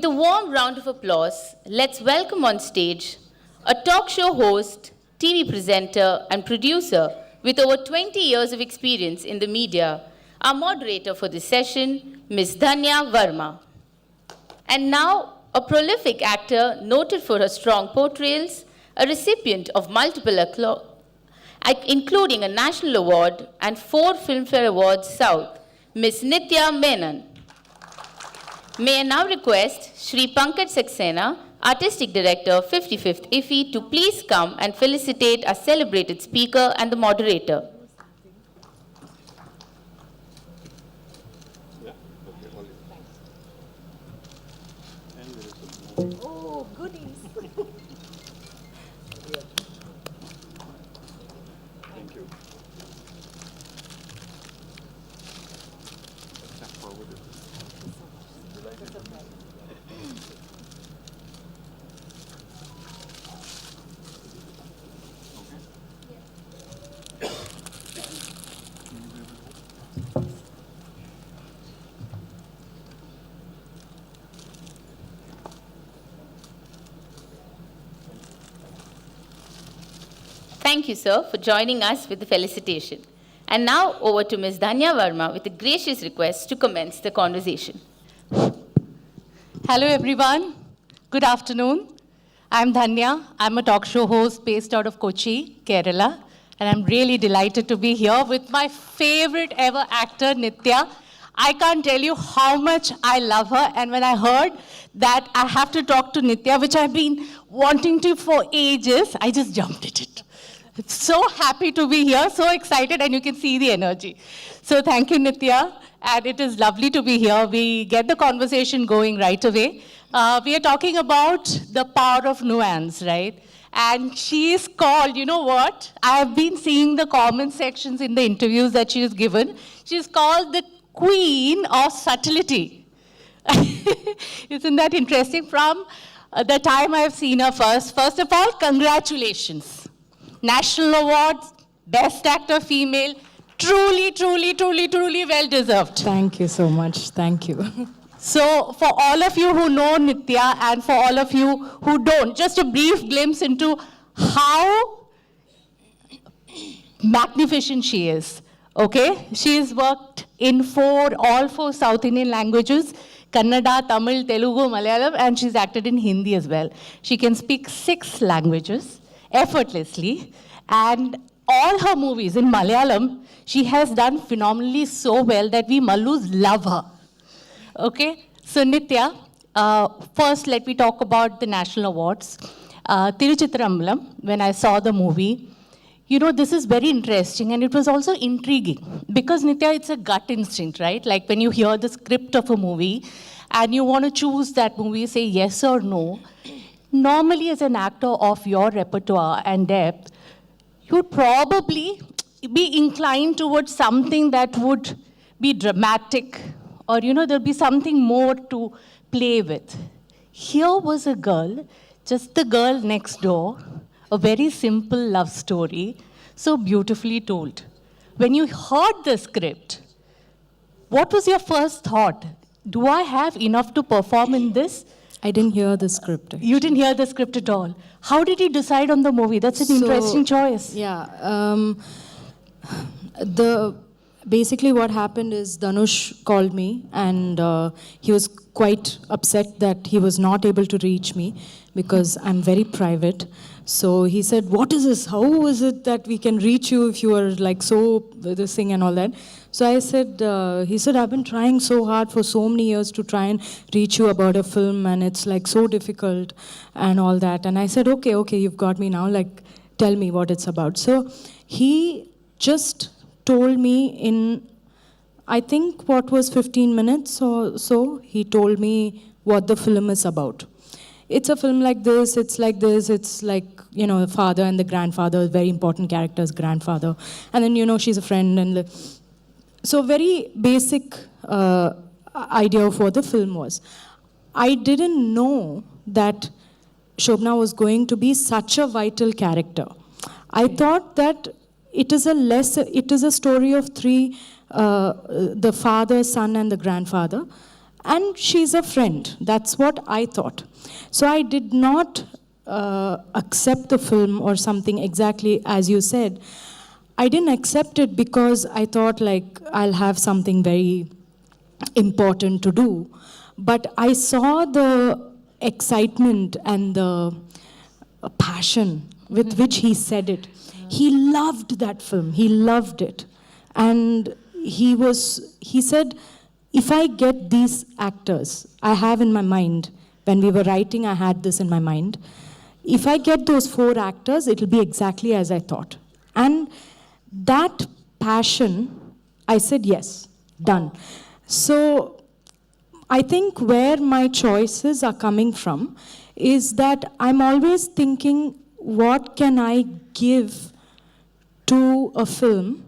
a warm round of applause, let's welcome on stage a talk show host, TV presenter, and producer with over 20 years of experience in the media, our moderator for this session, Ms. Dhanya Verma. And now, a prolific actor noted for her strong portrayals, a recipient of multiple acclaims, including a national award and 4 Filmfare Awards South, Ms. Nithya Menen. May I now request Shri Pankaj Saxena, Artistic Director of 55th IFFI, to please come and felicitate our celebrated speaker and the moderator. Oh, goodies. Thank you. Step forward. Thank you, sir, for joining us with the felicitation. And now over to Ms. Dhanya Verma with a gracious request to commence the conversation. Hello, everyone. Good afternoon. I'm Dhanya. I'm a talk show host based out of Kochi, Kerala. And I'm really delighted to be here with my favorite ever actor, Nithya. I can't tell you how much I love her. And when I heard that I have to talk to Nithya, which I've been wanting to for ages, I just jumped at it. So happy to be here, so excited, and you can see the energy. So thank you, Nithya, and it is lovely to be here. We get the conversation going right away. We are talking about the power of nuance, right? And she is called, you know what? I have been seeing the comment sections in the interviews that she has given. She is called the Queen of Subtlety. Isn't that interesting? From the time I have seen her first of all, congratulations. National Awards, Best Actor Female, truly, truly, truly, truly well deserved. Thank you so much. Thank you. So for all of you who know Nithya and for all of you who don't, just a brief glimpse into how magnificent she is. Okay? She has worked in all four South Indian languages, Kannada, Tamil, Telugu, Malayalam, and she's acted in Hindi as well. She can speak 6 languages effortlessly, and all her movies in Malayalam, she has done phenomenally so well that we Mallus love her. Okay, so Nithya, first let me talk about the national awards. Telugu70mmgoa, when I saw the movie, you know, this is very interesting, and it was also intriguing, because Nithya, it's a gut instinct, right? Like when you hear the script of a movie, and you want to choose that movie, say yes or no, normally, as an actor of your repertoire and depth, you'd probably be inclined towards something that would be dramatic, or, you know, there'll be something more to play with. Here was a girl, just the girl next door, a very simple love story, so beautifully told. When you heard the script, what was your first thought? Do I have enough to perform in this? I didn't hear the script. You didn't hear the script at all. How did you decide on the movie? That's an interesting choice. Yeah. Basically what happened is Dhanush called me, and he was quite upset that he was not able to reach me because I'm very private. So he said, what is this? How is it that we can reach you if you are like so this thing and all that? So I said, he said, I've been trying so hard for so many years to try and reach you about a film, and it's like so difficult and all that. And I said, okay, you've got me now, like tell me what it's about. So he just told me in, I think what was 15 minutes or so, he told me what the film is about. It's a film like this, it's like, you know, the father and the grandfather, very important characters, grandfather. And then, you know, she's a friend. And so very basic idea of what the film was. I didn't know that Shobna was going to be such a vital character. I thought that it is a story of 3, the father, son, and the grandfather. and she's a friend. That's what I thought. So I did not accept the film or something exactly as you said. I didn't accept it because I thought like I'll have something very important to do. But I saw the excitement and the passion with which he said it. He loved that film. He loved it. And he said, if I get these actors, I have in my mind, when we were writing, I had this in my mind. If I get those 4 actors, it'll be exactly as I thought. And that passion, I said, yes, done. So I think where my choices are coming from is that I'm always thinking, what can I give to a film,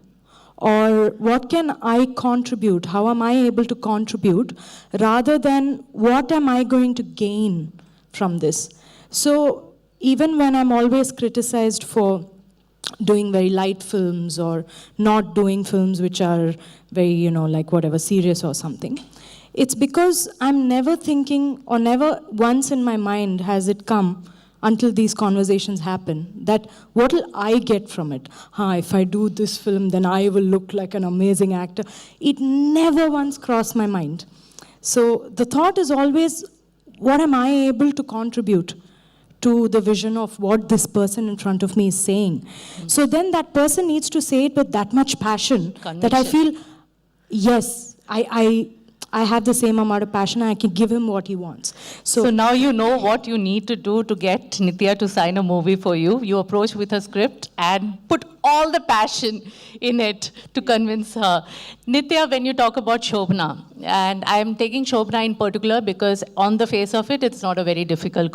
or what can I contribute? How am I able to contribute, rather than what am I going to gain from this? So even when I'm always criticized for doing very light films or not doing films which are very, like whatever, serious or something, it's because I'm never thinking, or never once in my mind has it come until these conversations happen, that what will I get from it? If I do this film, then I will look like an amazing actor. It never once crossed my mind. So the thought is always, what am I able to contribute to the vision of what this person in front of me is saying? So then that person needs to say it with that much passion that I feel, yes, I have the same amount of passion, and I can give him what he wants. So now you know what you need to do to get Nithya to sign a movie for you. You approach with a script and put all the passion in it to convince her. Nithya, when you talk about Shobna, and I'm taking Shobna in particular because on the face of it, it's not a very difficult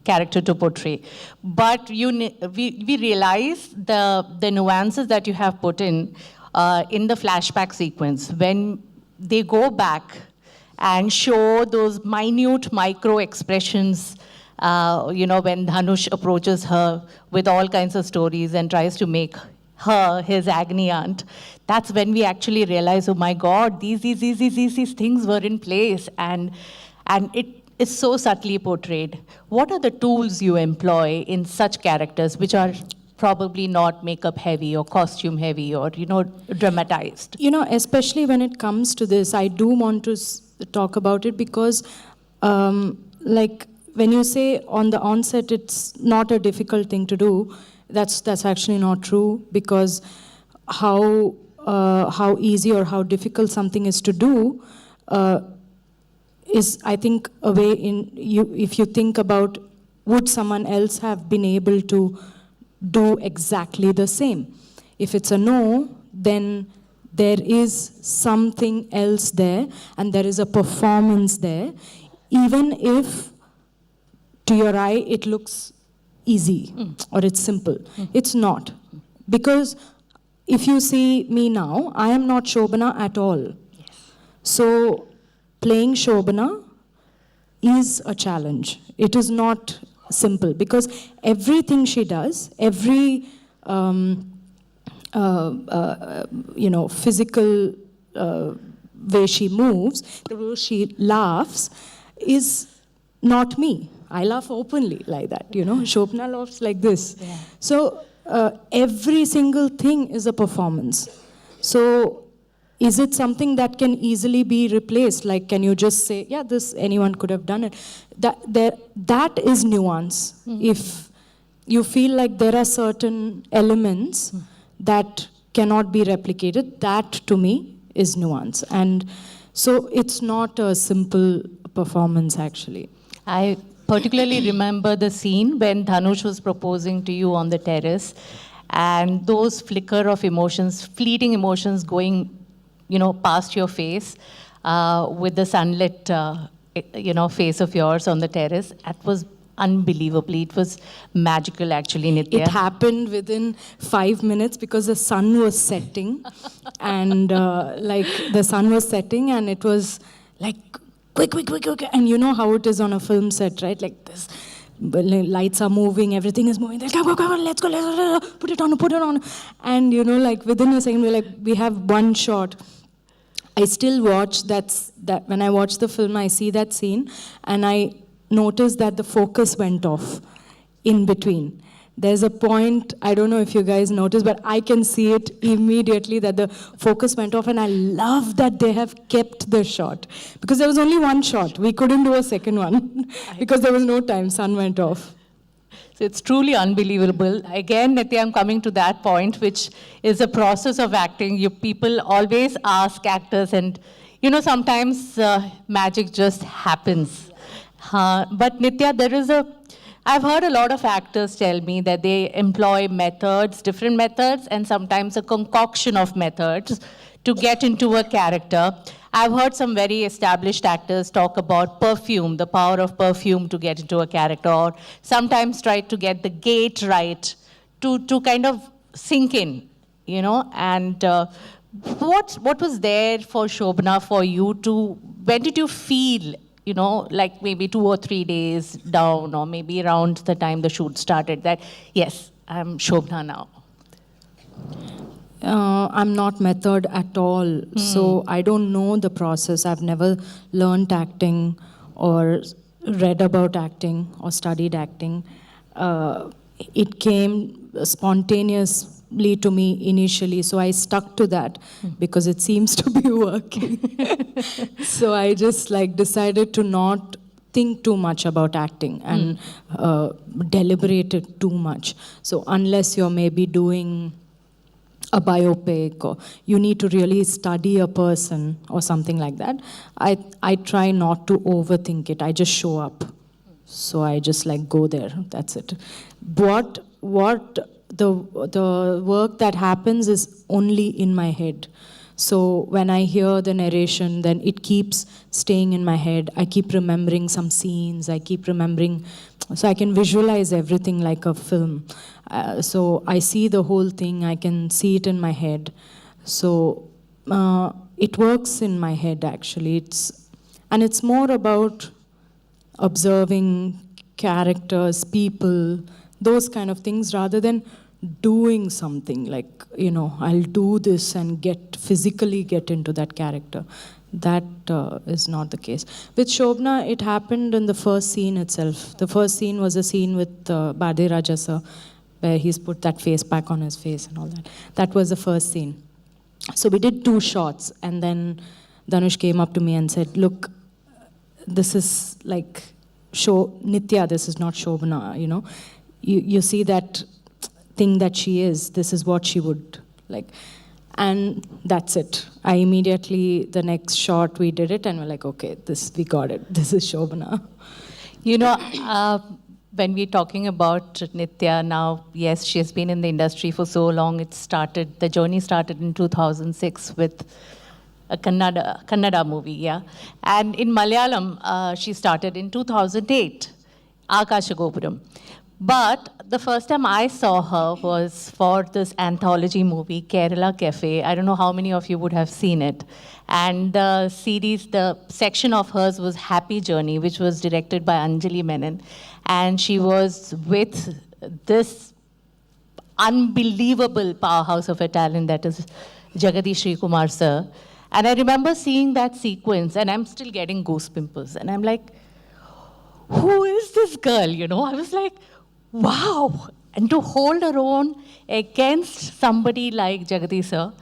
character to portray. But we realize the nuances that you have put in the flashback sequence. When they go back and show those minute micro expressions, when Dhanush approaches her with all kinds of stories and tries to make her his agony aunt, that's when we actually realize, oh my God, these things were in place, and it is so subtly portrayed. What are the tools you employ in such characters which are probably not makeup heavy or costume heavy or, dramatized? Especially when it comes to this, I do want to talk about it because, like, when you say on the onset it's not a difficult thing to do, that's actually not true, because how easy or how difficult something is to do is, I think, a way in you. If you think about, would someone else have been able to do exactly the same? If it's a no, then there is something else there, and there is a performance there, even if to your eye it looks easy or it's simple. It's not. Because if you see me now, I am not Shobana at all. So playing Shobana is a challenge. It is not simple, because everything she does, every physical way she moves, the way she laughs, is not me. I laugh openly like that, Shobana laughs like this. Yeah. So every single thing is a performance. So is it something that can easily be replaced? Like, can you just say, yeah, anyone could have done it? That is nuance. If you feel like there are certain elements that cannot be replicated, that to me is nuance. And so it's not a simple performance, actually. I particularly remember the scene when Dhanush was proposing to you on the terrace, and those flicker of emotions, fleeting emotions going, past your face with the sunlit, face of yours on the terrace. That was unbelievably, it was magical, actually, Nithya. It happened within 5 minutes because the sun was setting, and the sun was setting, and it was like quick, and you know how it is on a film set, right? Like this, lights are moving, everything is moving. They're like, go, let's go, put it on. And within a second, we have one shot. I still watch that when I watch the film, I see that scene and I notice that the focus went off in between. There's a point, I don't know if you guys noticed, but I can see it immediately that the focus went off, and I love that they have kept the shot. Because there was only one shot. We couldn't do a second one because there was no time, sun went off. So it's truly unbelievable. Again, Nithya, I'm coming to that point, which is a process of acting. You people always ask actors, and sometimes magic just happens. But Nithya, I've heard a lot of actors tell me that they employ methods, different methods, and sometimes a concoction of methods to get into a character. I've heard some very established actors talk about perfume, the power of perfume to get into a character, or sometimes try to get the gait right to kind of sink in, And what was there for Shobna for you when did you feel, like maybe 2 or 3 days down, or maybe around the time the shoot started, that, yes, I'm Shobna now? I'm not method at all. So I don't know the process. I've never learned acting or read about acting or studied acting. It came spontaneously to me initially, so I stuck to that because it seems to be working. So I just decided to not think too much about acting and deliberate it too much. So unless you're maybe doing a biopic or you need to really study a person or something like that, I try not to overthink it. I just show up. So I just go there. That's it. What the work that happens is only in my head. So when I hear the narration, then it keeps staying in my head. I keep remembering some scenes. I keep remembering, so I can visualize everything like a film. So I see the whole thing. I can see it in my head. So it works in my head actually. It's more about observing characters, people, those kind of things, rather than doing something I'll do this and physically get into that character. That is not the case. With Shobna, it happened in the first scene itself. The first scene was a scene with Bade Raja sir, where he's put that face pack on his face and all that. That was the first scene. So we did 2 shots, and then Dhanush came up to me and said, look, this is Nithya, this is not Shobna, You see that thing that she is, this is what she would like. And that's it. I immediately, the next shot, we did it, and we're like, okay, we got it. This is Shobna. When we're talking about Nithya now, yes, she's been in the industry for so long. The journey started in 2006 with a Kannada movie, yeah. And in Malayalam, she started in 2008, Akasha Gopuram. But the first time I saw her was for this anthology movie, Kerala Cafe. I don't know how many of you would have seen it. And the section of hers was Happy Journey, which was directed by Nithya Menen. And she was with this unbelievable powerhouse of a talent that is Jagadish Kumar sir. And I remember seeing that sequence, and I'm still getting goosepimples. And I'm like, who is this girl? I was like, wow. And to hold her own against somebody like Jagadish sir.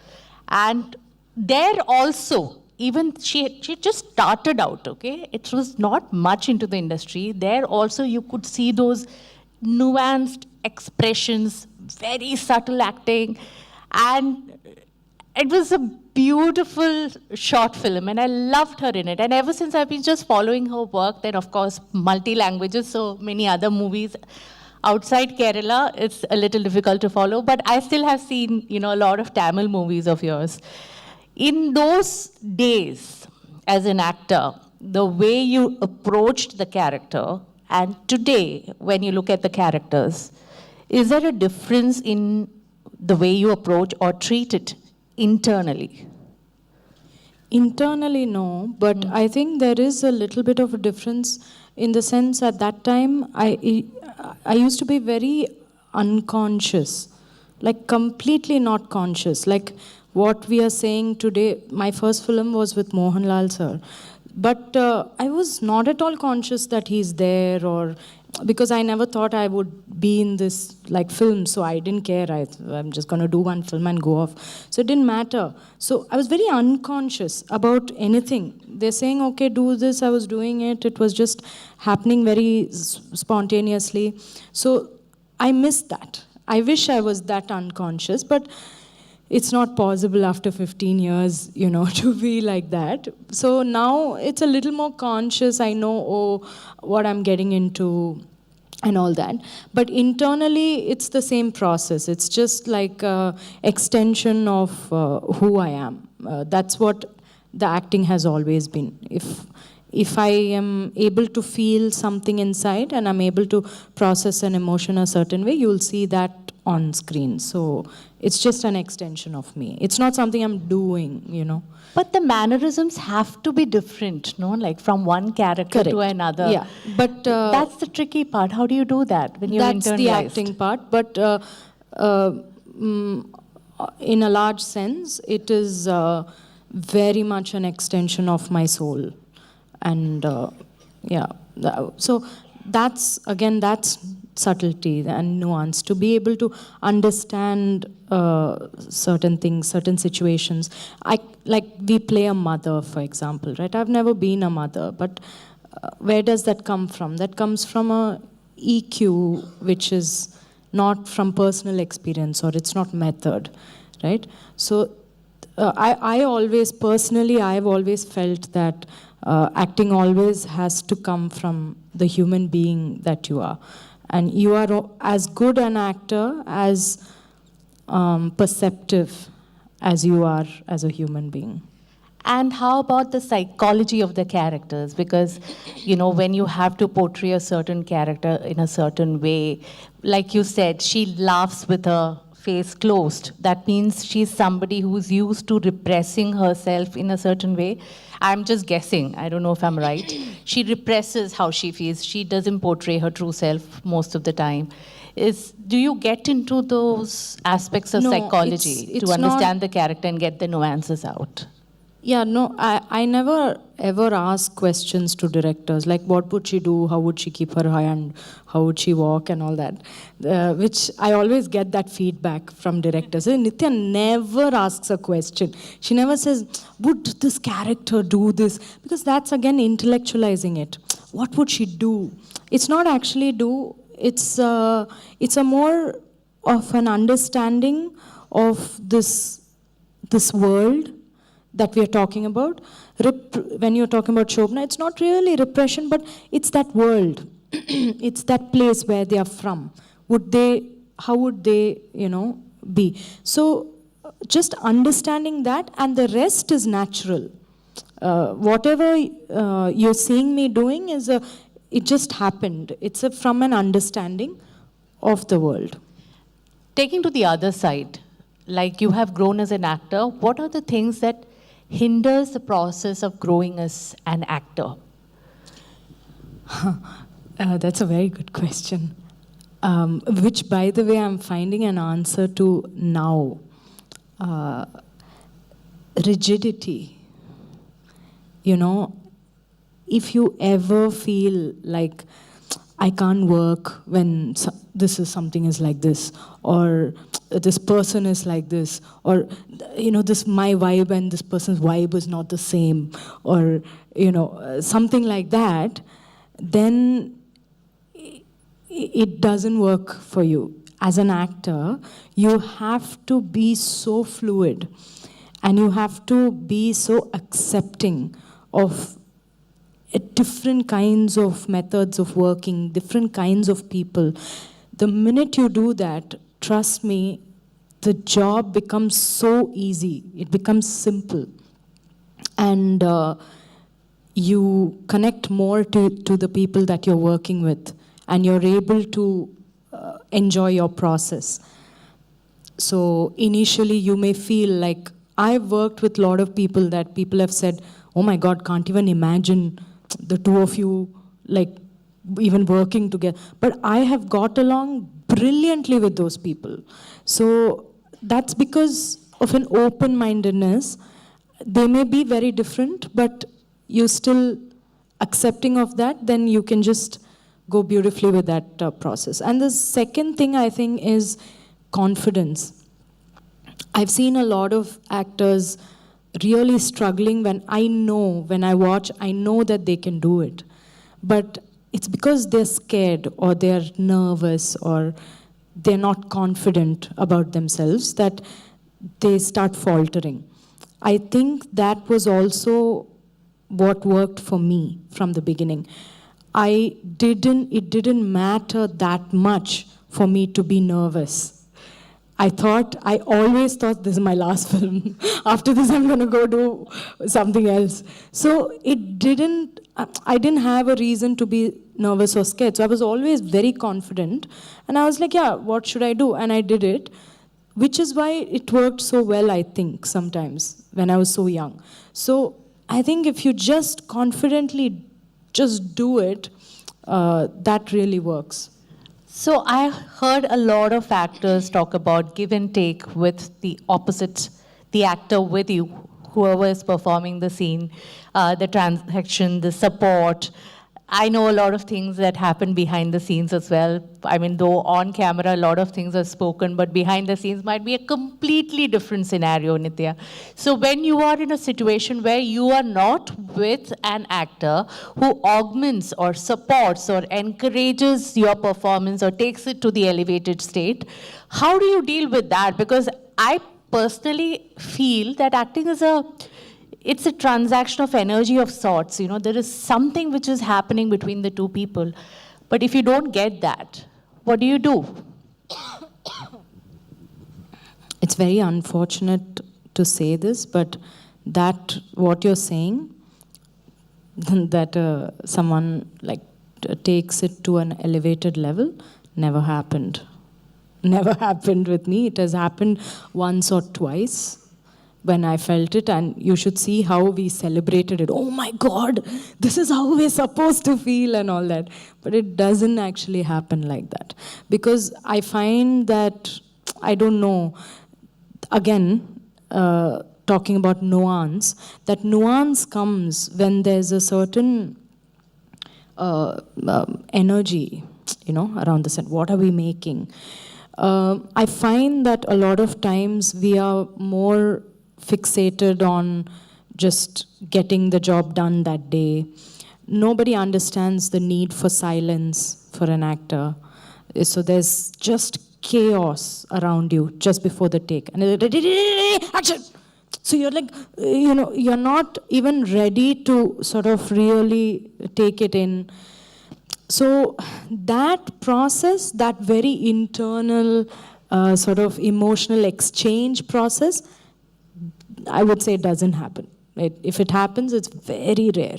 And there also, even she just started out, okay? It was not much into the industry. There also you could see those nuanced expressions, very subtle acting. And it was a beautiful short film, and I loved her in it. And ever since I've been just following her work, then of course, multi-languages, so many other movies. Outside Kerala, it's a little difficult to follow, but I still have seen, a lot of Tamil movies of yours. In those days, as an actor, the way you approached the character, and today, when you look at the characters, is there a difference in the way you approach or treat it internally? Internally, no, but I think there is a little bit of a difference in the sense at that time, I used to be very unconscious, completely not conscious. what we are saying today, my first film was with Mohanlal sir. But I was not at all conscious that he's there, or because I never thought I would be in this like film, so I didn't care. I'm just going to do one film and go off. So it didn't matter. So I was very unconscious about anything. They're saying, okay, do this. I was doing it. It was just happening very spontaneously. So I missed that. I wish I was that unconscious, but it's not possible after 15 years, to be like that. So now it's a little more conscious. I know, what I'm getting into and all that. But internally, it's the same process. It's just like an extension of who I am. That's what the acting has always been. If I am able to feel something inside and I'm able to process an emotion a certain way, you'll see that on screen. So it's just an extension of me. It's not something I'm doing, But the mannerisms have to be different, no? Like from one character to another. Yeah, but that's the tricky part. How do you do that when you're that's internalized? the acting part. But in a large sense, it is very much an extension of my soul. And so that's subtlety and nuance, to be able to understand certain things, certain situations. Like we play a mother, for example, right? I've never been a mother, but where does that come from? That comes from a EQ, which is not from personal experience, or it's not method, right? So I always, personally, I've always felt that acting always has to come from the human being that you are. And you are as good an actor, as perceptive as you are as a human being. And how about the psychology of the characters? Because, when you have to portray a certain character in a certain way, like you said, she laughs with her face closed. That means she's somebody who's used to repressing herself in a certain way. I'm just guessing. I don't know if I'm right. She represses how she feels. She doesn't portray her true self most of the time. Do you get into those aspects of psychology to understand the character and get the nuances out? Yeah, no, I never ever ask questions to directors, like what would she do, how would she keep her hand, how would she walk and all that, which I always get that feedback from directors. Nithya never asks a question. She never says, would this character do this? Because that's again intellectualizing it. What would she do? It's not actually do, it's a more of an understanding of this world that we are talking about. When you're talking about Shobna, it's not really repression, but it's that world. It's that place where they are from. How would they, be? So just understanding that, and the rest is natural. Whatever you're seeing me doing it just happened. It's from an understanding of the world. Taking to the other side, like you have grown as an actor, what are the things that hinders the process of growing as an actor? That's a very good question, which, by the way, I'm finding an answer to now. Rigidity. If you ever feel like I can't work when something is like this, or this person is like this, or this my vibe and this person's vibe is not the same, or something like that, then it doesn't work for you. As an actor, you have to be so fluid, and you have to be so accepting of different kinds of methods of working, different kinds of people. The minute you do that, trust me, the job becomes so easy. It becomes simple. And you connect more to the people that you're working with, and you're able to enjoy your process. So initially you may feel like, I've worked with a lot of people that people have said, oh my God, can't even imagine the two of you like even working together. But I have got along brilliantly with those people. So that's because of an open-mindedness. They may be very different, but you still accepting of that, then you can just go beautifully with that process. And the second thing I think is confidence. I've seen a lot of actors really struggling when I watch, I know that they can do it. But it's because they're scared or they're nervous or they're not confident about themselves that they start faltering. I think that was also what worked for me from the beginning. It didn't matter that much for me to be nervous. I always thought this is my last film. After this, I'm going to go do something else. So I didn't have a reason to be nervous or scared. So I was always very confident. And I was like, yeah, what should I do? And I did it, which is why it worked so well, I think, sometimes when I was so young. So I think if you just confidently just do it, that really works. So I heard a lot of actors talk about give and take with the opposite, the actor with you, whoever is performing the scene, the transaction, the support. I know a lot of things that happen behind the scenes as well. I mean, though on camera, a lot of things are spoken, but behind the scenes might be a completely different scenario, Nithya. So when you are in a situation where you are not with an actor who augments or supports or encourages your performance or takes it to the elevated state, how do you deal with that? Because I personally feel that acting is it's a transaction of energy of sorts. You know, there is something which is happening between the two people. But if you don't get that, what do you do? It's very unfortunate to say this, but what you're saying, that someone takes it to an elevated level, never happened. Never happened with me. It has happened once or twice when I felt it, and you should see how we celebrated it. Oh my God, this is how we're supposed to feel and all that. But it doesn't actually happen like that. Because I find that, I don't know, again, talking about nuance, that nuance comes when there's a certain energy, around the set. What are we making? I find that a lot of times we are more fixated on just getting the job done that day. Nobody understands the need for silence for an actor. So there's just chaos around you just before the take. And action! So you're like, you're not even ready to sort of really take it in. So that process, that very internal sort of emotional exchange process, I would say it doesn't happen. If it happens, it's very rare.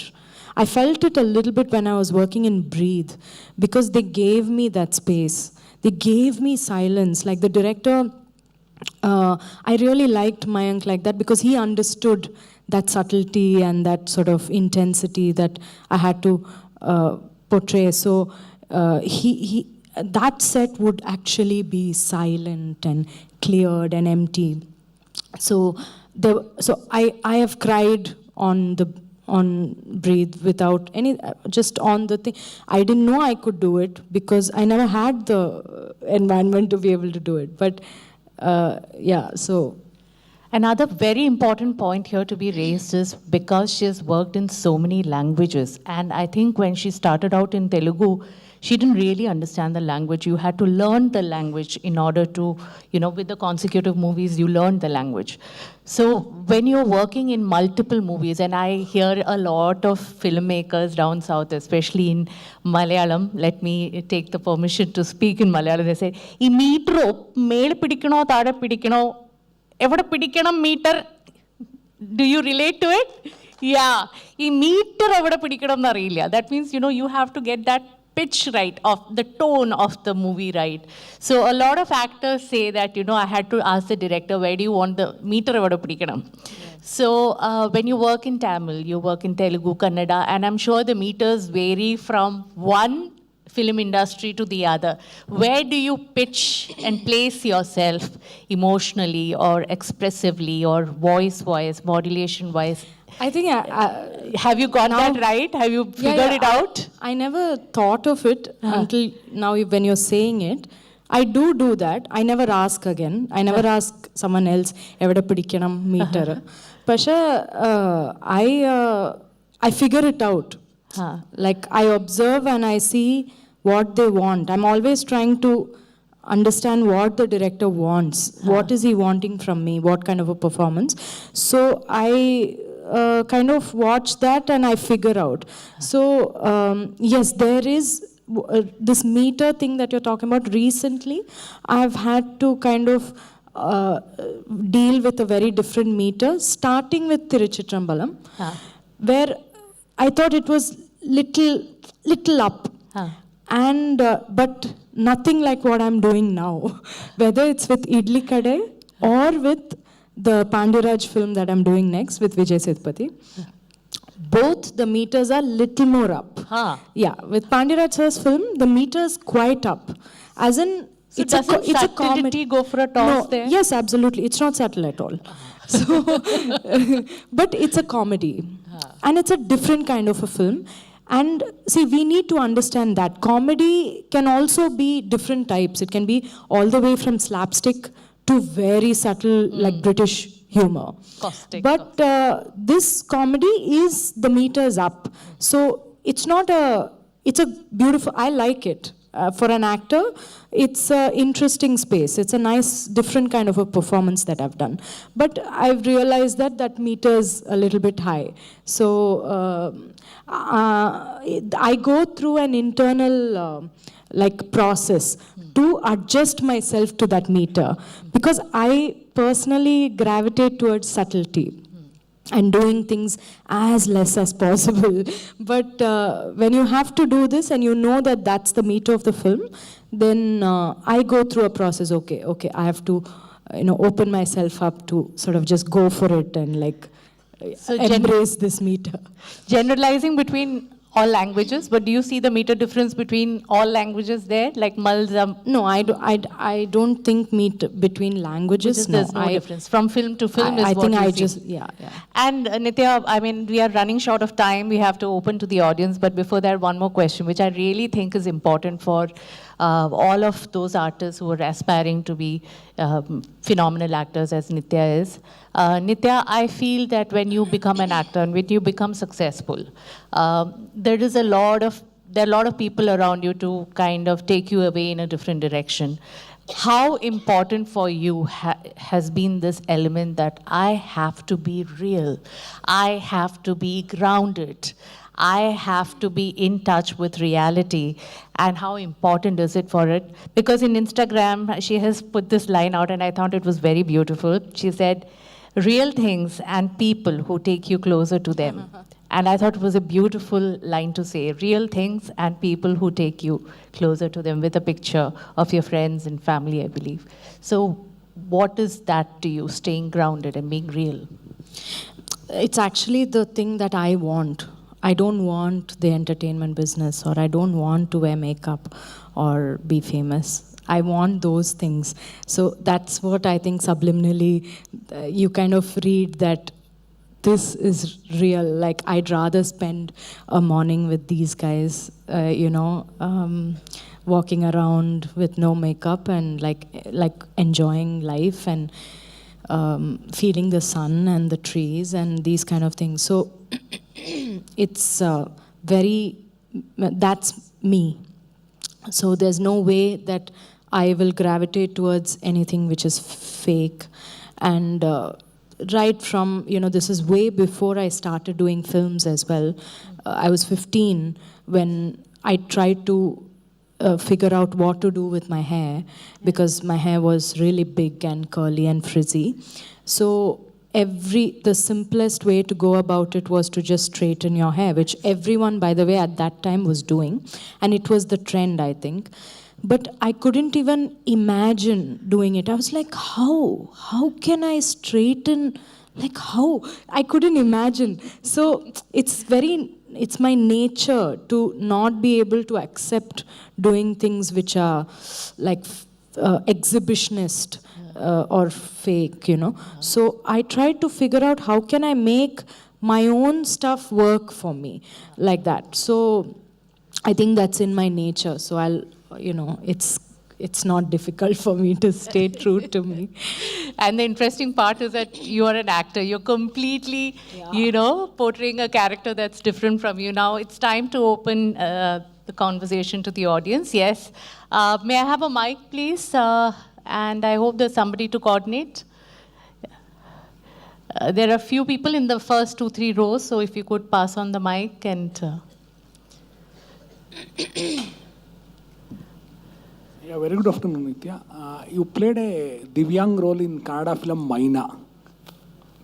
I felt it a little bit when I was working in Breathe, because they gave me that space. They gave me silence. Like the director, I really liked Mayank like that, because he understood that subtlety and that sort of intensity that I had to portray. So that set would actually be silent and cleared and empty. So I have cried on Breathe without any, just on the thing. I didn't know I could do it because I never had the environment to be able to do it. But so. Another very important point here to be raised is because she has worked in so many languages. And I think when she started out in Telugu, she didn't really understand the language. You had to learn the language in order to, with the consecutive movies, you learned the language. So when you're working in multiple movies, and I hear a lot of filmmakers down south, especially in Malayalam, let me take the permission to speak in Malayalam, they say, "I meter mele pidikano, tada pidikano, evada pidikanam meter." Do you relate to it? Yeah. I meter evada pidikanam na ariyilla. That means, you have to get that pitch right, of the tone of the movie right. So a lot of actors say that, I had to ask the director, where do you want the meter evada pidikanam? So when you work in Tamil, you work in Telugu, Kannada, and I'm sure the meters vary from one film industry to the other. Where do you pitch and place yourself emotionally or expressively or voice-wise, modulation-wise? I think Have you got now, that right? Have you figured it out? I never thought of it until now when you're saying it. I do that. I never ask again. I never ask someone else, evada pidikkanam meter. Pasha, I figure it out. Like I observe and I see what they want. I'm always trying to understand what the director wants. What is he wanting from me? What kind of a performance? So I kind of watch that and I figure out. So yes, there is this meter thing that you're talking about. Recently, I've had to kind of deal with a very different meter, starting with Tiruchitrambalam, where I thought it was little up, and but nothing like what I'm doing now. Whether it's with Idli Kadai or with the Panduraj film that I'm doing next with Vijay Sethupathi, both the meters are little more up. Yeah, with Panduraj sir's film, the meter is quite up, as in. So doesn't subtlety go for a toss there? Yes, absolutely. It's not subtle at all. So, but it's a comedy. And it's a different kind of a film. And see, we need to understand that comedy can also be different types. It can be all the way from slapstick to very subtle, like British humor. Caustic. But this comedy is, the meters up. So it's not it's a beautiful, I like it. For an actor, it's an interesting space. It's a nice, different kind of a performance that I've done. But I've realized that meter's a little bit high. So I go through an internal process to adjust myself to that meter, because I personally gravitate towards subtlety and doing things as less as possible. But when you have to do this and you know that that's the meter of the film, then I go through a process. Okay, I have to, open myself up to sort of just go for it and embrace this meter. Generalizing between all languages, but do you see the meter difference between all languages there, like Malzam? No, I don't think between languages. There's no difference. From film to film is I what think you see. Yeah. And Nithya, I mean, we are running short of time. We have to open to the audience. But before that, one more question, which I really think is important for all of those artists who are aspiring to be phenomenal actors, as Nithya is. Nithya, I feel that when you become an actor and when you become successful, there are a lot of people around you to kind of take you away in a different direction. How important for you has been this element that I have to be real, I have to be grounded, I have to be in touch with reality, and how important is it for it? Because in Instagram, she has put this line out and I thought it was very beautiful. She said, real things and people who take you closer to them. And I thought it was a beautiful line to say, real things and people who take you closer to them, with a picture of your friends and family, I believe. So what is that to you, staying grounded and being real? It's actually the thing that I want. I don't want the entertainment business, or I don't want to wear makeup or be famous. I want those things. So that's what I think subliminally you kind of read, that this is real. Like, I'd rather spend a morning with these guys, walking around with no makeup and like enjoying life and feeling the sun and the trees and these kind of things. So it's that's me. So there's no way that I will gravitate towards anything which is fake. And right from, this is way before I started doing films as well. I was 15 when I tried to figure out what to do with my hair, because my hair was really big and curly and frizzy. So the simplest way to go about it was to just straighten your hair, which everyone, by the way, at that time was doing. And it was the trend, I think. But I couldn't even imagine doing it. I was like, how? How can I straighten? Like, how? I couldn't imagine. So it's very it's my nature to not be able to accept doing things which are like exhibitionist or fake, you know. So I tried to figure out how can I make my own stuff work for me like that. So I think that's in my nature. So I'll, you know, it's not difficult for me to stay true to me. And the interesting part is that you are an actor. You're completely, you know, portraying a character that's different from you. Now it's time to open the conversation to the audience. Yes. May I have a mic, please? And I hope there's somebody to coordinate. There are a few people in the first 2-3 rows, so if you could pass on the mic and... Yeah, very good afternoon, Nithya. You played a Divyang role in Kannada film Maina.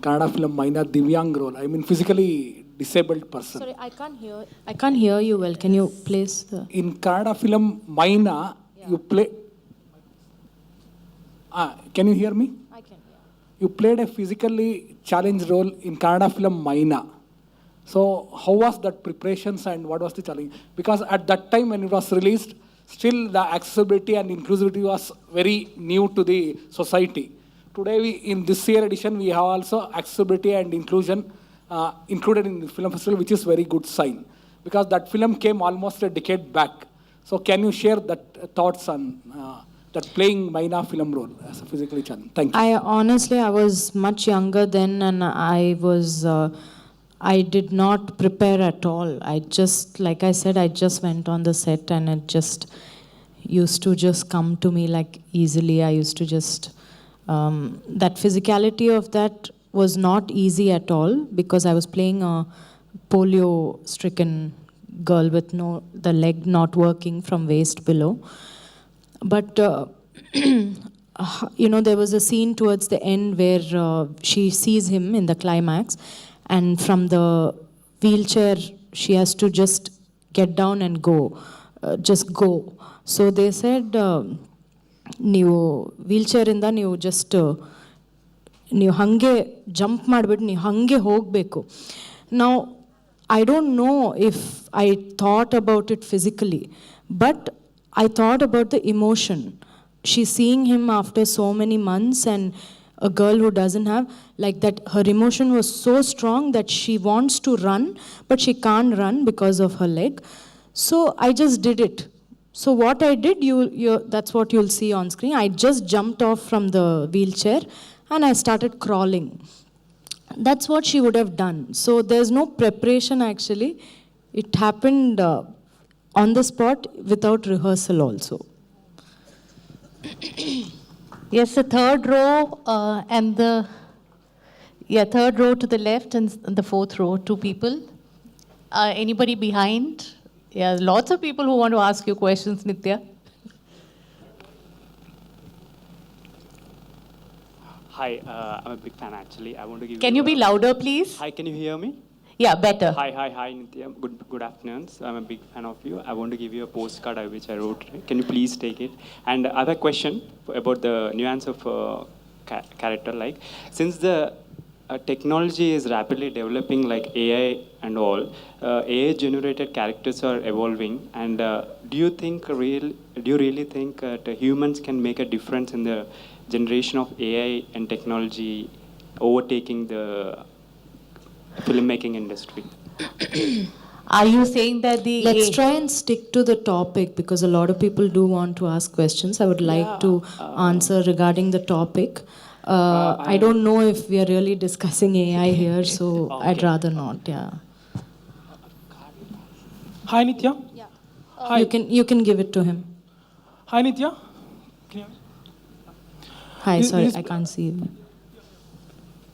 Kannada film Maina, Divyang role. I mean, physically disabled person. Sorry, I can't hear you well. Can you place the... In Kannada film Maina, you play... can you hear me? I can, yeah. You played a physically challenged role in Kannada film Maina. So how was that preparations and what was the challenge? Because at that time when it was released, still the accessibility and inclusivity was very new to the society. Today, in this year edition, we have also accessibility and inclusion included in the film festival, which is very good sign. Because that film came almost a decade back. So can you share that thoughts on that playing Maina film role as a physically challenged? Thank you. I was much younger then, and I did not prepare at all. I just, like I said, I just went on the set and it just used to just come to me like easily. I used to just, that physicality of that was not easy at all because I was playing a polio-stricken girl with the leg not working from waist below. But, you know, there was a scene towards the end where she sees him in the climax. And from the wheelchair, she has to just get down and go, just go. So they said, "Neevu wheelchair inda neevu just neevu hange jump madbittu neevu hange hogbeku." Now, I don't know if I thought about it physically, but I thought about the emotion. She's seeing him after so many months, and a girl who doesn't have, like that, her emotion was so strong that she wants to run, but she can't run because of her leg. So I just did it. So what I did, that's what you'll see on screen. I just jumped off from the wheelchair and I started crawling. That's what she would have done. So there's no preparation actually. It happened on the spot without rehearsal also. Yes, the third row and the third row to the left and the fourth row, 2 people. Anybody behind? Yeah, lots of people who want to ask you questions, Nithya. Hi, I'm a big fan actually. I want to give Can you be louder, please? Hi, can you hear me? Yeah, better. Hi, Nithya. Good afternoon. So I'm a big fan of you. I want to give you a postcard which I wrote. Can you please take it? And I have a question about the nuance of character. Like, since the technology is rapidly developing, like AI and all, AI-generated characters are evolving. And do you really think that humans can make a difference in the generation of AI and technology overtaking the filmmaking industry? Are you saying that Let's try and stick to the topic because a lot of people do want to ask questions. I would like to answer regarding the topic. I don't know if we are really discussing AI here, so okay. I'd rather not. Yeah. Hi, Nithya. Yeah. Hi. You can give it to him. Hi, Nithya. Can you... Hi, sorry, I can't see you.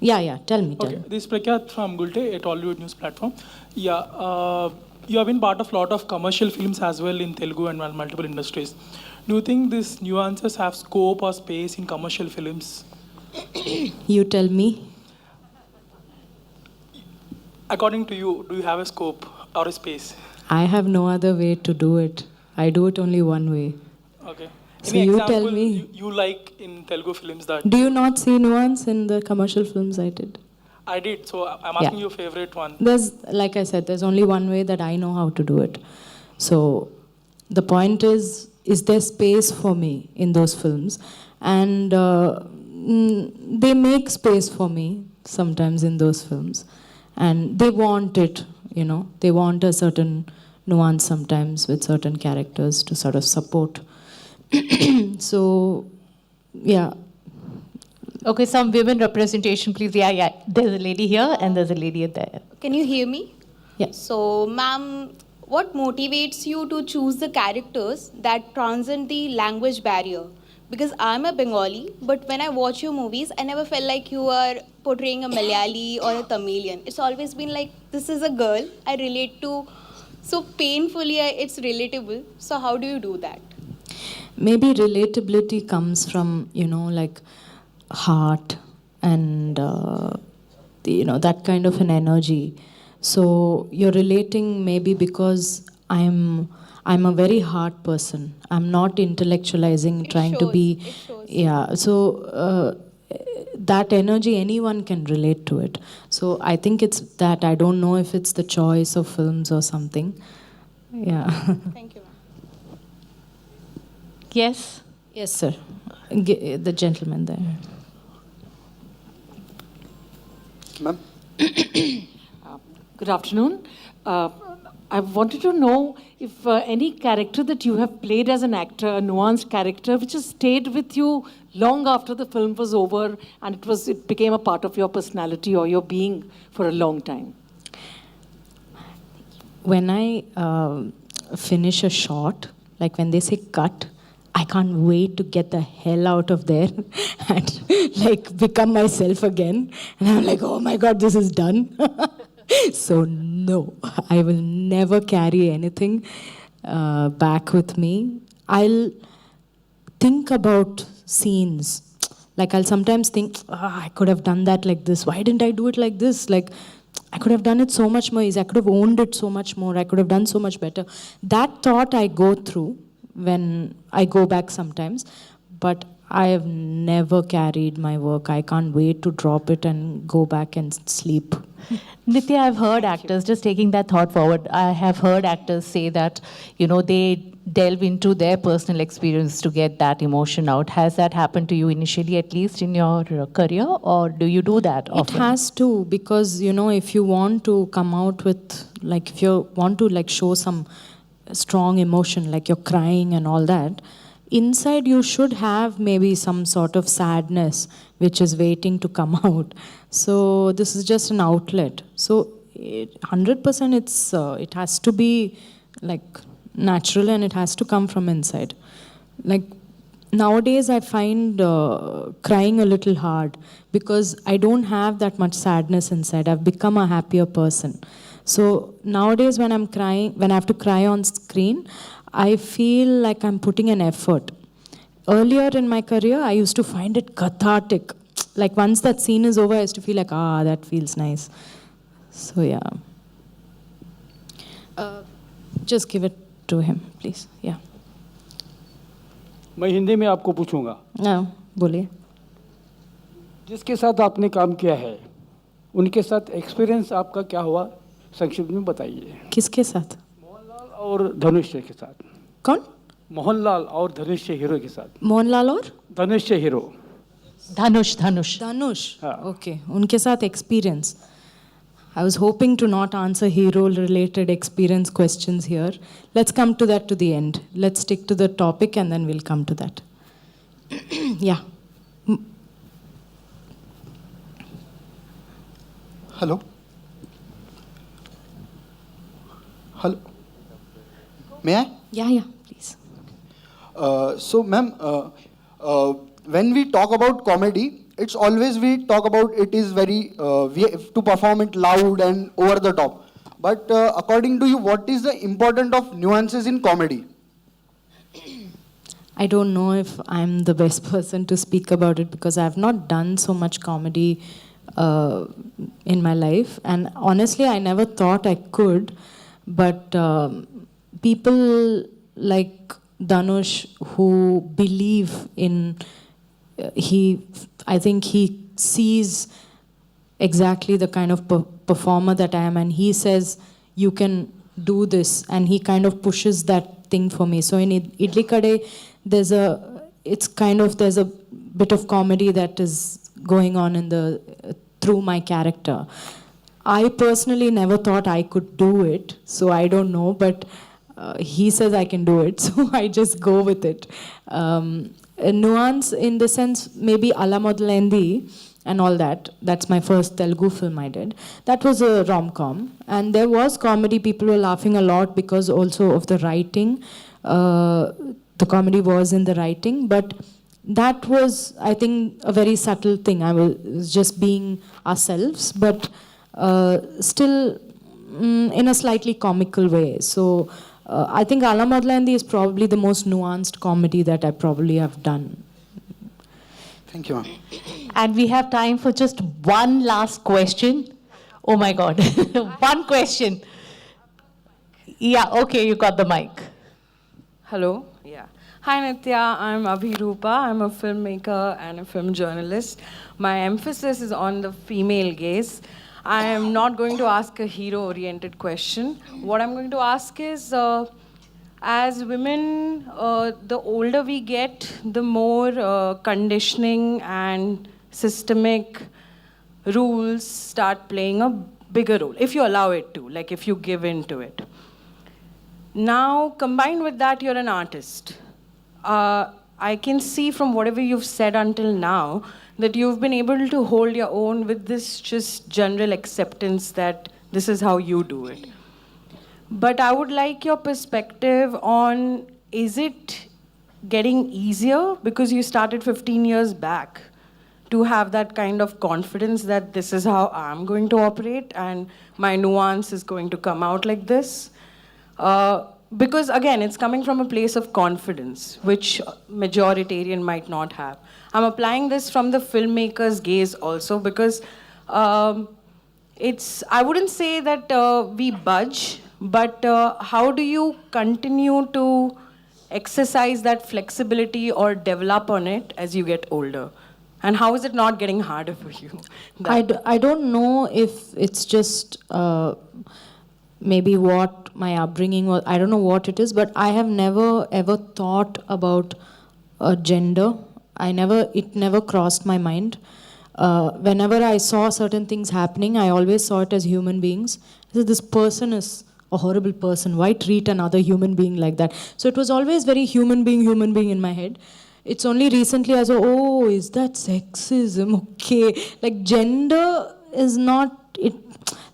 Yeah, tell me. Okay, this is Prakyat from Gulte, a Tollywood news platform. Yeah, you have been part of a lot of commercial films as well in Telugu and multiple industries. Do you think these nuances have scope or space in commercial films? You tell me. According to you, do you have a scope or a space? I have no other way to do it. I do it only one way. Okay. So Any you example tell me. You like in Telugu films that... Do you not see nuance in the commercial films I did? I did, so I'm asking your favorite one. There's, like I said, there's only one way that I know how to do it. So the point is there space for me in those films? And they make space for me sometimes in those films. And they want it, you know, they want a certain nuance sometimes with certain characters to sort of support. So, yeah. Okay, some women representation, please. Yeah. There's a lady here and there's a lady there. Can you hear me? Yes. So, ma'am, what motivates you to choose the characters that transcend the language barrier? Because I'm a Bengali, but when I watch your movies, I never felt like you are portraying a Malayali or a Tamilian. It's always been like, this is a girl I relate to so painfully, it's relatable. So, how do you do that? Maybe relatability comes from, you know, like heart and, you know, that kind of an energy. So you're relating maybe because I'm a very hard person. I'm not intellectualizing, trying to be. It shows. Yeah. So that energy, anyone can relate to it. So I think it's that. I don't know if it's the choice of films or something. Yeah. Thank you, ma'am. Yes? Yes, sir. The gentleman there. Ma'am? Good afternoon. I wanted to know if any character that you have played as an actor, a nuanced character, which has stayed with you long after the film was over and it became a part of your personality or your being for a long time. When I finish a shot, like when they say cut, I can't wait to get the hell out of there and like become myself again. And I'm like, oh my God, this is done. So no, I will never carry anything back with me. I'll think about scenes. Like I'll sometimes think, I could have done that like this. Why didn't I do it like this? Like I could have done it so much more easy. I could have owned it so much more. I could have done so much better. That thought I go through when I go back sometimes, but I have never carried my work. I can't wait to drop it and go back and sleep. Nithya, I've heard actors, just taking that thought forward, I have heard actors say that, you know, they delve into their personal experience to get that emotion out. Has that happened to you initially, at least in your career, or do you do that often? It has to, because, you know, if you want to come out with, like, if you want to, like, show some strong emotion, like you're crying and all that, inside you should have maybe some sort of sadness which is waiting to come out. So this is just an outlet. So 100% it has to be like natural and it has to come from inside. Like nowadays I find crying a little hard because I don't have that much sadness inside. I've become a happier person. So nowadays when I'm crying, when I have to cry on screen, I feel like I'm putting an effort. Earlier in my career, I used to find it cathartic. Like once that scene is over, I used to feel like, that feels nice. So yeah. Just give it to him, please. Yeah. मैं हिंदी में आपको पूछूंगा. No, बोलिए. जिसके साथ आपने काम किया है, उनके साथ एक्सपीरियंस आपका क्या हुआ? संक्षिप्त में बताइए. किसके साथ? मोहनलाल और धनुष के साथ. कौन? मोहनलाल और धनुष हीरो के साथ. मोहनलाल और? धनुष हीरो. Dhanush. Dhanush. हाँ. Okay. उनके साथ experience. I was hoping to not answer hero-related experience questions here. Let's come to that to the end. Let's stick to the topic and then we'll come to that. Yeah. Hello? Hello? May I? Yeah, please. So, ma'am, when we talk about comedy, it's always we talk about it is very, we have to perform it loud and over the top. But according to you, what is the importance of nuances in comedy? I don't know if I'm the best person to speak about it because I've not done so much comedy in my life. And honestly, I never thought I could. But people like Dhanush who believe in, I think he sees exactly the kind of performer that I am, and he says, you can do this, and he kind of pushes that thing for me. So in Idli Kade, there's a bit of comedy that is going on through my character. I personally never thought I could do it, so I don't know, but he says I can do it, so I just go with it. A nuance in the sense, maybe Ala Modalendi and all that. That's my first Telugu film I did. That was a rom-com. And there was comedy. People were laughing a lot because also of the writing. The comedy was in the writing. But that was, I think, a very subtle thing. I was just being ourselves, but still in a slightly comical way. So I think Ala Modalendi is probably the most nuanced comedy that I probably have done. Thank you, ma'am. And we have time for just one last question. Oh my God, one question. Yeah, okay, you got the mic. Hello. Yeah. Hi Nithya, I'm Abhirupa. I'm a filmmaker and a film journalist. My emphasis is on the female gaze. I am not going to ask a hero-oriented question. What I'm going to ask is, as women, the older we get, the more conditioning and systemic rules start playing a bigger role, if you allow it to, like if you give in to it. Now, combined with that, you're an artist. I can see from whatever you've said until now that you've been able to hold your own with this just general acceptance that this is how you do it. But I would like your perspective on, is it getting easier because you started 15 years back to have that kind of confidence that this is how I'm going to operate and my nuance is going to come out like this? Because again, it's coming from a place of confidence, which majoritarian might not have. I'm applying this from the filmmaker's gaze also because I wouldn't say that we budge, but how do you continue to exercise that flexibility or develop on it as you get older? And how is it not getting harder for you? I don't know if it's just maybe what my upbringing was, I don't know what it is, but I have never ever thought about gender. It never crossed my mind. Whenever I saw certain things happening, I always saw it as human beings. I said, this person is a horrible person. Why treat another human being like that? So it was always very human being in my head. It's only recently I saw, oh, is that sexism? Okay. Like gender is not,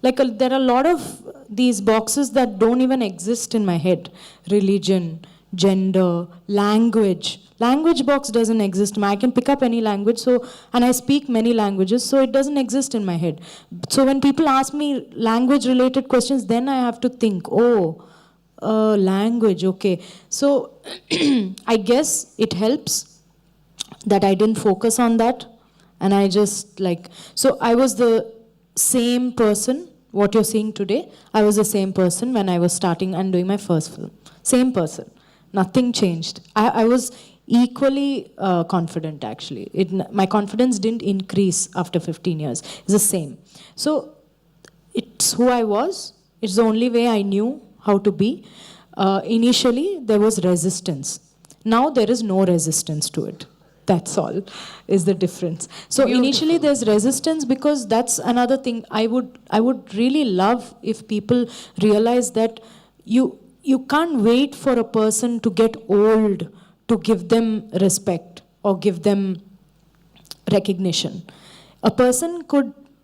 there are a lot of these boxes that don't even exist in my head. Religion, gender, language. Language box doesn't exist. I can pick up any language, and I speak many languages, so it doesn't exist in my head. So when people ask me language-related questions, then I have to think, language, okay. So I guess it helps that I didn't focus on that, and I just so I was the same person, what you're seeing today, I was the same person when I was starting and doing my first film. Same person. Nothing changed. I was equally confident, actually. My confidence didn't increase after 15 years. It's the same. So it's who I was. It's the only way I knew how to be. Initially, there was resistance. Now there is no resistance to it. That's all is the difference. So initially there's resistance because that's another thing. I would really love if people realize that you can't wait for a person to get old to give them respect or give them recognition. A person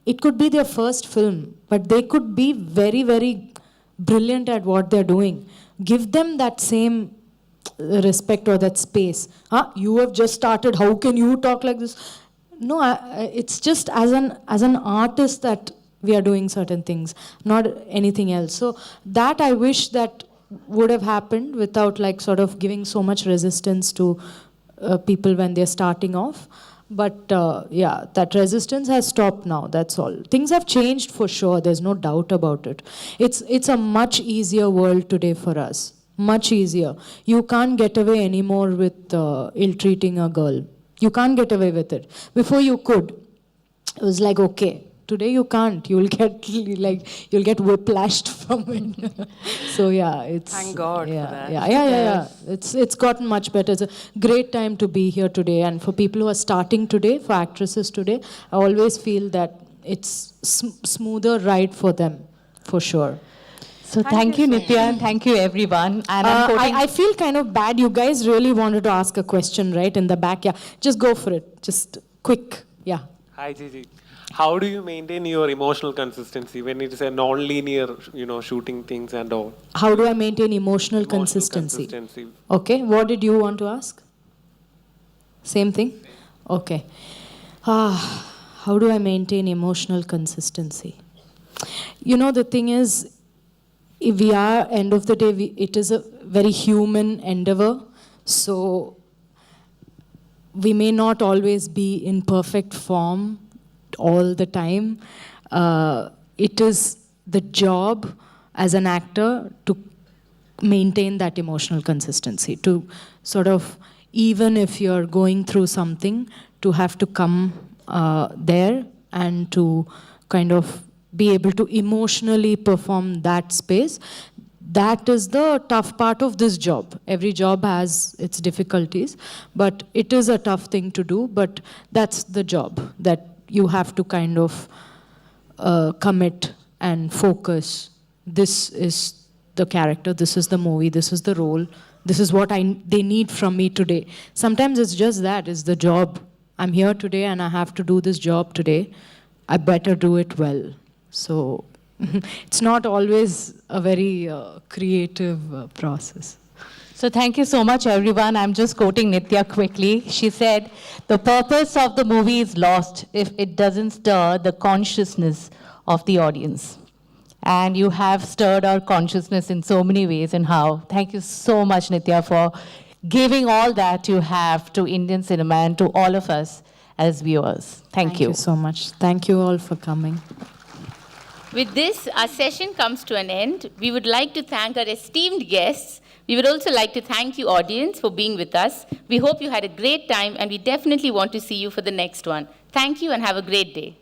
it could be their first film, but they could be very, very brilliant at what they're doing. Give them that same respect or that space. You have just started, how can you talk like this? No, it's just as an artist that we are doing certain things, not anything else. So that I wish that would have happened without sort of giving so much resistance to people when they're starting off. But yeah, that resistance has stopped now, that's all. Things have changed for sure, there's no doubt about it. It's a much easier world today for us. Much easier. You can't get away anymore with ill-treating a girl. You can't get away with it. Before you could. It was like, okay, today you can't. You'll get whiplashed from it. So yeah, it's Thank God for that. Yeah. It's gotten much better. It's a great time to be here today, and for people who are starting today, for actresses today, I always feel that it's smoother ride for them, for sure. So thank you, Nithya, and thank you, everyone. And I feel kind of bad. You guys really wanted to ask a question, right, in the back? Yeah, just go for it. Just quick. Yeah. Hi, Gigi. How do you maintain your emotional consistency when it is a non-linear, shooting things and all? How do I maintain emotional consistency? Okay. What did you want to ask? Same thing? Okay. How do I maintain emotional consistency? The thing is, if we are, end of the day, it is a very human endeavor. So we may not always be in perfect form all the time. It is the job as an actor to maintain that emotional consistency, to sort of, even if you're going through something, to have to come there and to kind of be able to emotionally perform that space. That is the tough part of this job. Every job has its difficulties, but it is a tough thing to do, but that's the job, that you have to kind of commit and focus. This is the character, this is the movie, this is the role, this is what they need from me today. Sometimes it's just that, it's the job. I'm here today and I have to do this job today. I better do it well. So it's not always a very creative process. So thank you so much, everyone. I'm just quoting Nithya quickly. She said, "The purpose of the movie is lost if it doesn't stir the consciousness of the audience." And you have stirred our consciousness in so many ways. And how? Thank you so much, Nithya, for giving all that you have to Indian cinema and to all of us as viewers. Thank you. Thank you so much. Thank you all for coming. With this, our session comes to an end. We would like to thank our esteemed guests. We would also like to thank you, audience, for being with us. We hope you had a great time, and we definitely want to see you for the next one. Thank you and have a great day.